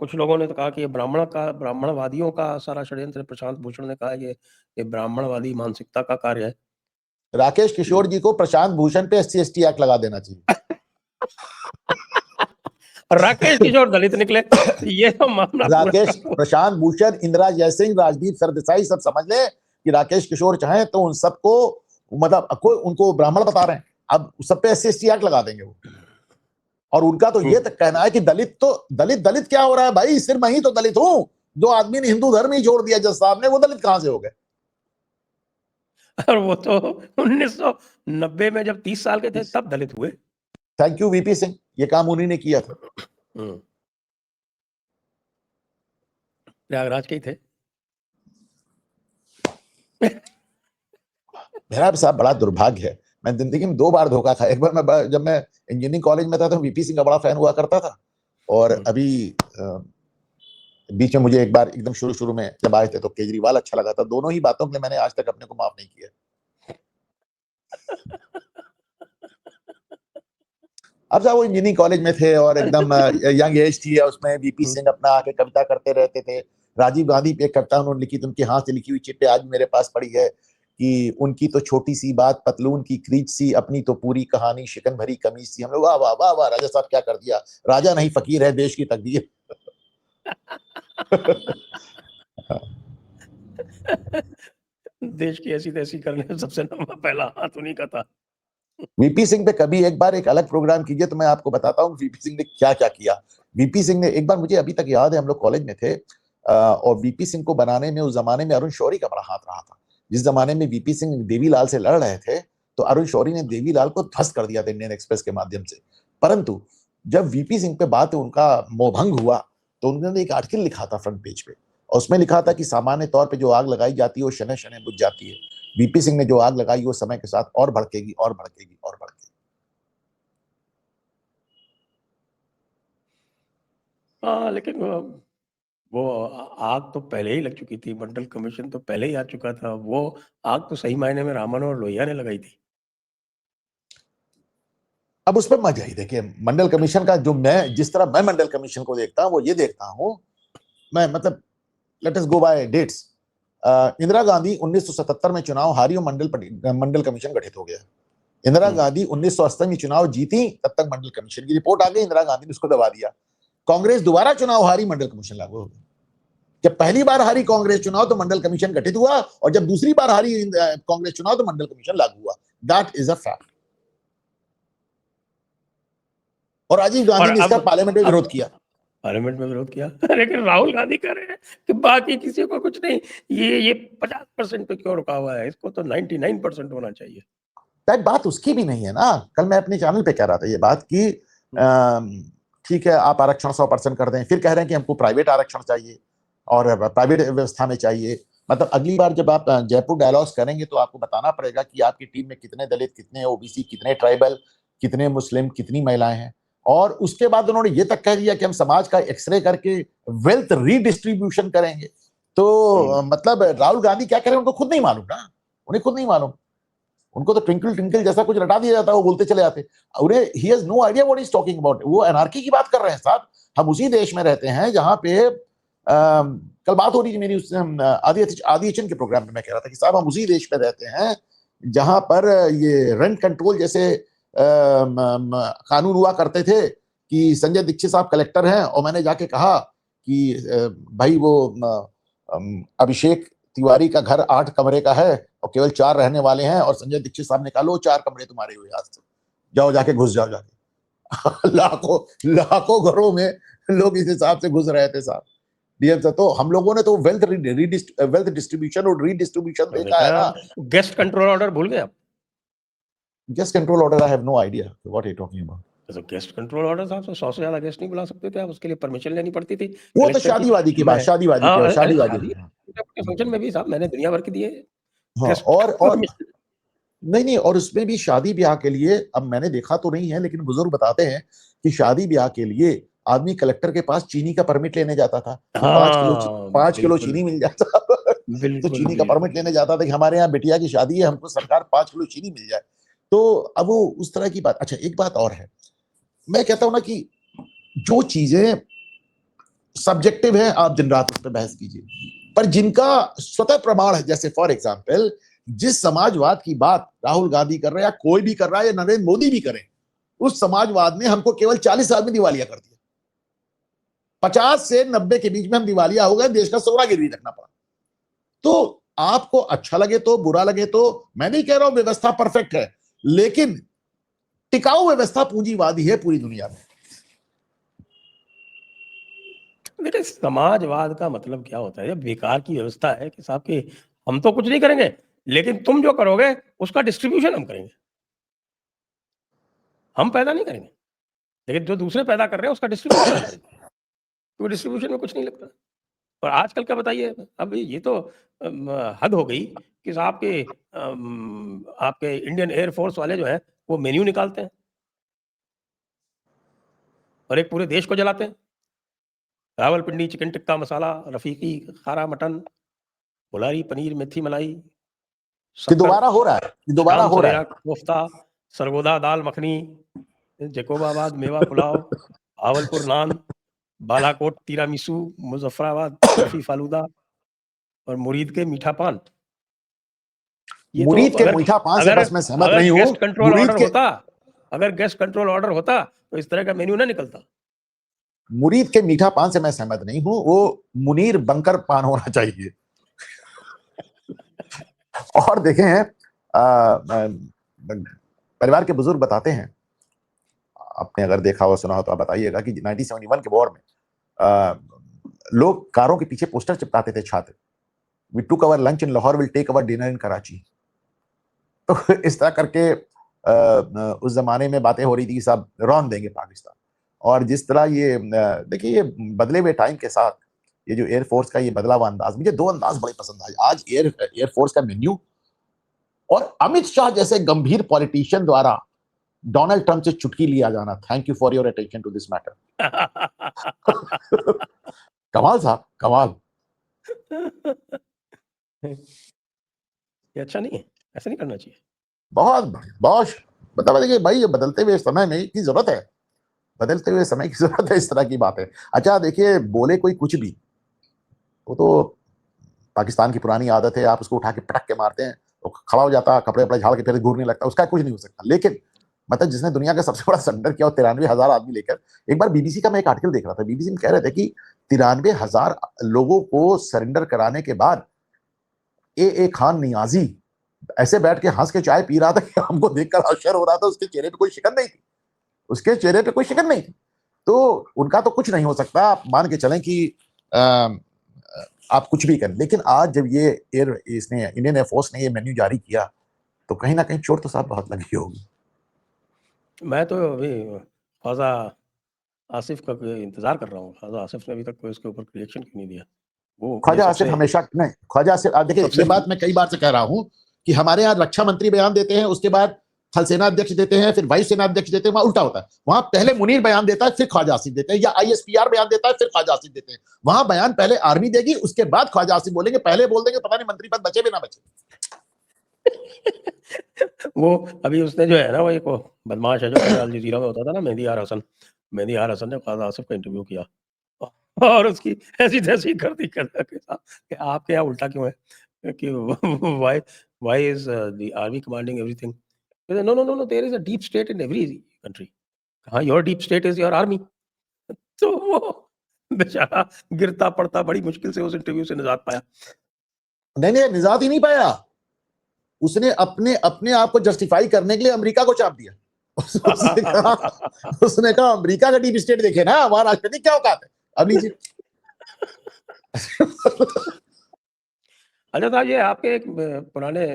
कुछ लोगों ने तो कहा कि ये ब्राह्मणवादियों का सारा षड्यंत्र। प्रशांत भूषण ने कहा ये ब्राह्मणवादी मानसिकता का कार्य है। राकेश किशोर जी को प्रशांत भूषण पे SC/ST एक्ट लगा देना चाहिए। राकेश किशोर दलित निकले, ये तो मामला राकेश, प्रशांत भूषण, इंदिरा जयसिंह, राजदीप सरदेसाई सब समझ ले कि राकेश किशोर चाहे तो उन सबको, मतलब कोई उनको ब्राह्मण बता रहे हैं, अब सब पे SC/ST एक्ट लगा देंगे वो। और उनका तो ये तक कहना है कि दलित क्या हो रहा है भाई, सिर्फ मैं ही तो दलित हूं। जो आदमी ने हिंदू धर्म ही छोड़ दिया जज साहब ने, वो दलित कहां से हो गए? और वो तो 1990 में जब 30 साल के थे तब दलित हुए। थैंक यू VP सिंह, ये काम उन्हीं ने किया था। प्रयागराज के ही थे। मेरा साहब बड़ा दुर्भाग्य है, मैं जिंदगी में 2 बार धोखा खाया। एक बार जब मैं इंजीनियरिंग कॉलेज में था तो VP सिंह का बड़ा फैन हुआ करता था, और अभी बीच में मुझे एक बार एकदम शुरू में जब आए थे तो केजरीवाल अच्छा लगा था। दोनों ही बातों के लिए मैंने आज तक अपने को माफ नहीं किया। अब साहब वो इंजीनियरिंग कॉलेज में थे और एकदम यंग एज थी, उसमें VP सिंह अपना आके कविता करते रहते थे। राजीव गांधी पे एक कविता उन्होंने लिखी थी, उनके हाथ से लिखी हुई चिट्ठी आज मेरे पास पड़ी है कि उनकी तो छोटी सी बात पतलून की क्रीच सी, अपनी तो पूरी कहानी शिकन भरी कमीज सी। हम लोग वाह वाह वाह वाह, राजा साहब क्या कर दिया, राजा नहीं फकीर है देश की तकदीर। देश की ऐसी तैसी करने में सबसे पहला हाथ उन्हीं का था। VP सिंह पे कभी एक बार एक अलग प्रोग्राम कीजिए तो मैं आपको बताता हूँ VP सिंह ने क्या क्या किया। VP सिंह ने एक बार, मुझे अभी तक याद है, हम लोग कॉलेज में थे और VP सिंह को बनाने में उस जमाने में अरुण शौरी का बड़ा हाथ रहा था। जिस जमाने में VP सिंह देवीलाल से लड़ रहे थे तो अरुण शौरी ने देवीलाल को ध्वस्त कर दिया था इंडियन एक्सप्रेस के माध्यम से। परंतु जब VP सिंह पे बात उनका मोहभंग हुआ तो उन्होंने एक आर्टिकल लिखा था फ्रंट पेज पे, और उसमें लिखा था कि सामान्य तौर पे जो आग लगाई जाती है वो शनह शनह बुझ जाती है, VP सिंह ने जो आग लगाई वो समय के साथ और भड़केगी और भड़केगी और भड़केगी। हाँ, लेकिन वो आग तो पहले ही लग चुकी थी। मंडल कमीशन तो पहले ही आ चुका था। वो आग तो सही मायने में रामन और लोहिया ने लगाई थी। अब उस पर मजा ही देखिए, मंडल कमीशन का जो मैं, जिस तरह मैं मंडल कमीशन को देखता हूं वो ये देखता हूं, मैं मतलब लेट अस गो बाय डेट्स। इंदिरा गांधी 1977 में चुनाव हारी और मंडल कमीशन गठित हो गया। इंदिरा गांधी 1980 में चुनाव जीती, तब तक मंडल कमीशन की रिपोर्ट आ गई, इंदिरा गांधी ने उसको दबा दिया। कांग्रेस दोबारा चुनाव हारी, मंडल कमीशन लागू हो गया। जब पहली बार हारी कांग्रेस चुनाव तो मंडल कमीशन गठित हुआ, और जब दूसरी बार हारी कांग्रेस चुनाव तो मंडल कमीशन लागू हुआ। That is a fact. और राजीव गांधी ने इसका पार्लियामेंट में विरोध किया। पार्लियामेंट में विरोध किया, लेकिन राहुल गांधी कह रहे हैं कि बाकी किसी को कुछ नहीं, ये 50% पे क्यों रुका हुआ है, इसको तो 99% होना चाहिए। बात उसकी भी नहीं है ना। कल मैं अपने चैनल पे कह रहा था ये बात कि ठीक है आप आरक्षण 100% कर दें, फिर कह रहे हैं कि हमको प्राइवेट आरक्षण चाहिए और प्राइवेट व्यवस्था में चाहिए। मतलब अगली बार जब आप जयपुर डायलॉग्स करेंगे तो आपको बताना पड़ेगा कि आपकी टीम में कितने दलित, कितने OBC, कितने ट्राइबल, कितने मुस्लिम, कितनी महिलाएं हैं। और उसके बाद उन्होंने ये तक कह दिया कि हम समाज का एक्सरे करके वेल्थ रीडिस्ट्रीब्यूशन करेंगे। तो मतलब राहुल गांधी क्या करें उनको खुद नहीं मालूम ना, उन्हें खुद नहीं मालूम। उनको तो ट्विंकल ट्विंकल जैसा कुछ रटा दिया जाता है, वो बोलते चले जाते। उन्हें ही has no idea what is talking about. वो एनार्की की बात कर रहे हैं साहब। हम उसी देश में रहते हैं जहां पे कल बात हो रही थी मेरी उस आदिचन के प्रोग्राम में, मैं कह रहा था कि साहब हम उसी देश में रहते हैं जहां पर ये रेंट कंट्रोल जैसे कानून हुआ करते थे कि संजय दीक्षित साहब कलेक्टर हैं और मैंने जाके कहा कि भाई वो अभिषेक तिवारी का घर 8 कमरे का है और केवल 4 रहने वाले हैं, और संजय दीक्षित साहब ने कहा लो 4 कमरे तुम्हारे हुए, आज से जाओ जाके घुस जाओ जाके। लाखों घरों में लोग इस हिसाब से घुस रहे थे साहब। डीएम साहब, तो हम लोगों ने तो वेल्थ डिस्ट्रीब्यूशन और रीडिस्ट्रीब्यूशन देखा है ना। गेस्ट कंट्रोल ऑर्डर भूल गए आप? Guest control order, I have no idea what you talking about. तो गेस्ट कंट्रोल ऑर्डर साहब, 100 से ज्यादा गेस्ट नहीं बुला सकते थे आप, उसके लिए परमिशन लेनी पड़ती थी। वो तो शादीवादी की बात, शादीवादी फंक्शन में भी साहब मैंने दुनिया भर के दिए। हाँ, और नहीं, और उसमें भी शादी ब्याह के लिए, अब मैंने देखा तो नहीं है लेकिन बुजुर्ग बताते हैं कि शादी ब्याह के लिए आदमी कलेक्टर के पास चीनी का परमिट लेने जाता था। 5 किलो चीनी मिल जाता तो चीनी का परमिट लेने जाता था कि हमारे यहाँ बिटिया की शादी है, हमको सरकार 5 किलो चीनी मिल जाए। तो अब वो उस तरह की बात। अच्छा, एक बात और है, मैं कहता हूं ना कि जो चीजें सब्जेक्टिव है, आप दिन रात उस पर बहस कीजिए, पर जिनका स्वतः प्रमाण है, जैसे फॉर एग्जाम्पल जिस समाजवाद की बात राहुल गांधी कर रहे हैं या कोई भी कर रहा है या नरेंद्र मोदी भी करें, उस समाजवाद ने हमको केवल 40 साल में दिवालिया कर दिया। 50 से 90 के बीच में हम दिवालिया हो गए, देश का सौदा गिरवी रखना पड़ा। तो आपको अच्छा लगे तो बुरा लगे तो, मैं नहीं कह रहा हूं व्यवस्था परफेक्ट है, लेकिन टिकाऊ व्यवस्था पूंजीवादी है पूरी दुनिया में। देखिए, समाजवाद का मतलब क्या होता है? ये बेकार की व्यवस्था है कि साहब कि हम तो कुछ नहीं करेंगे, लेकिन तुम जो करोगे उसका डिस्ट्रीब्यूशन हम करेंगे। हम पैदा नहीं करेंगे, लेकिन जो दूसरे पैदा कर रहे हैं उसका डिस्ट्रीब्यूशन हम करेंगे। तो डिस्ट्रीब्यूशन में कुछ नहीं लगता। और आजकल का बताइए, अब ये तो हद हो गई कि साहब के आपके इंडियन एयर फोर्स वाले जो हैं वो मेन्यू निकालते हैं और एक पूरे देश को जलाते हैं। रावलपिंडी चिकन टिक्का मसाला, रफीकी खारा मटन, बुलारी पनीर मेथी मलाई, कि दोबारा हो रहा है, कि दोबारा शाम हो रहा सवेरा है। कोफ्ता, सरगोदा दाल मखनी, जैकोबाबाद मेवा पुलाव, भावलपुर नान, बालाकोट तिरामिसू, मुजफ्फराबाद बर्फी फालूदा और मुरीद के मीठा पान। ये तो मुरीद के मीठा पान से अगर बस मैं सहमत अगर नहीं हूं। गेस्ट कंट्रोल मुरीद ऑर्डर के होता, अगर गेस्ट कंट्रोल ऑर्डर होता तो इस तरह का मेन्यू ना निकलता। मुरीद के मीठा पान से मैं सहमत नहीं हूं, वो मुनीर बंकर पान होना चाहिए। और देखें, परिवार के बुजुर्ग बताते हैं, आपने अगर देखा हो सुना हो तो आप बताइएगा कि 1971 के वॉर में लोग कारों के पीछे पोस्टर चिपकाते थे, छात्र, we took our lunch in Lahore, will take our dinner in Karachi. तो इस तरह करके उस जमाने में बातें हो रही थी कि सब रौन देंगे पाकिस्तान। और जिस तरह ये देखिए, ये बदले हुए टाइम के साथ ये जो एयरफोर्स का ये बदला हुआ अंदाज, मुझे दो अंदाज बड़े पसंद आए। आज एयरफोर्स का मेन्यू और अमित शाह जैसे गंभीर पॉलिटिशियन द्वारा डोनाल्ड ट्रंप से चुटकी लिया जाना, thank you for your attention to this matter. कमाल साहब, कमाल। ये अच्छा नहीं है, ऐसा नहीं करना चाहिए। बहुत बढ़िया, बहुत मतलब देखिए भाई, ये बदलते हुए समय में की जरूरत है, बदलते हुए समय की जरूरत है, इस तरह की बात है। अच्छा देखिए, बोले कोई कुछ भी, वो तो पाकिस्तान की पुरानी आदत है, आप उसको उठा के पटक के मारते हैं तो खड़ा हो जाता, कपड़े वपड़े झाड़ के फिर घूरने लगता, उसका कुछ नहीं हो सकता। लेकिन मतलब जिसने दुनिया का सबसे बड़ा सरेंडर किया, 93,000 आदमी लेकर, एक बार बीबीसी का मैं एक आर्टिकल देख रहा था, बीबीसी में कह रहे थे कि 93,000 लोगों को सरेंडर कराने के बाद ए खान नियाजी ऐसे बैठ के हंस के चाय पी रहा था कि हमको देखकर आश्चर्य हो रहा था, उसके चेहरे पे कोई शिकन नहीं थी, उसके चेहरे पे कोई शिकन नहीं थी। तो उनका तो कुछ नहीं हो सकता, आप मान के चलें कि आप कुछ भी करें। लेकिन आज जब ये इसने इंडियन एयरफोर्स ने ये मेन्यू जारी किया, तो कहीं ना कहीं चोट तो साहब बहुत लगी होगी। मैं तो अभी ख्वाजा आसिफ का इंतजार कर रहा हूँ। ख्वाजा आसिफ ने अभी तक कोई इसके ऊपर रिएक्शन क्यों नहीं दिया? वो ख्वाजा आसिफ हमेशा नहीं, ख्वाजा आसिफ देखिए, ये बात मैं कई बार से कह रहा हूं कि हमारे यहाँ रक्षा मंत्री बयान देते हैं, उसके बाद थल सेना अध्यक्ष देते हैं, फिर वायु सेना अध्यक्ष देते हैं, वहां उल्टा होता है। वहां पहले मुनीर बयान देता है, फिर ख्वाजा आसिफ देते हैं, या आईएसपीआर बयान देता है, फिर ख्वाजा आसिफ देते हैं। वहां बयान पहले आर्मी देगी, उसके बाद ख्वाजा आसिफ बोलेंगे, पहले बोल देंगे पता नहीं मंत्री पद बचे भी ना बचे। वो अभी उसने जो है ना, वो एक बदमाश है जो पहले अल जजीरा में होता था ना, मेहदी यार हसन ने ख्वाजा आसिफ का इंटरव्यू किया और उसकी ऐसी तैसी कर दी कि आपके यहाँ उल्टा क्यों है कि why is the army commanding everything? No no no no, there is a deep state in every country. हाँ, your deep state is your army. तो वो बेचारा गिरता पड़ता बड़ी मुश्किल से उस इंटरव्यू से निजात पाया। नहीं, निजात ही नहीं पाया, उसने अपने अपने आप को जस्टिफाई करने के लिए अमेरिका को चाप दिया। उसने कहा अमेरिका का डीप स्टेट देखे ना, हमारा राष्ट्रपति क्या औकात है। अब लीजिए। अच्छा साहब, ये आपके एक पुराने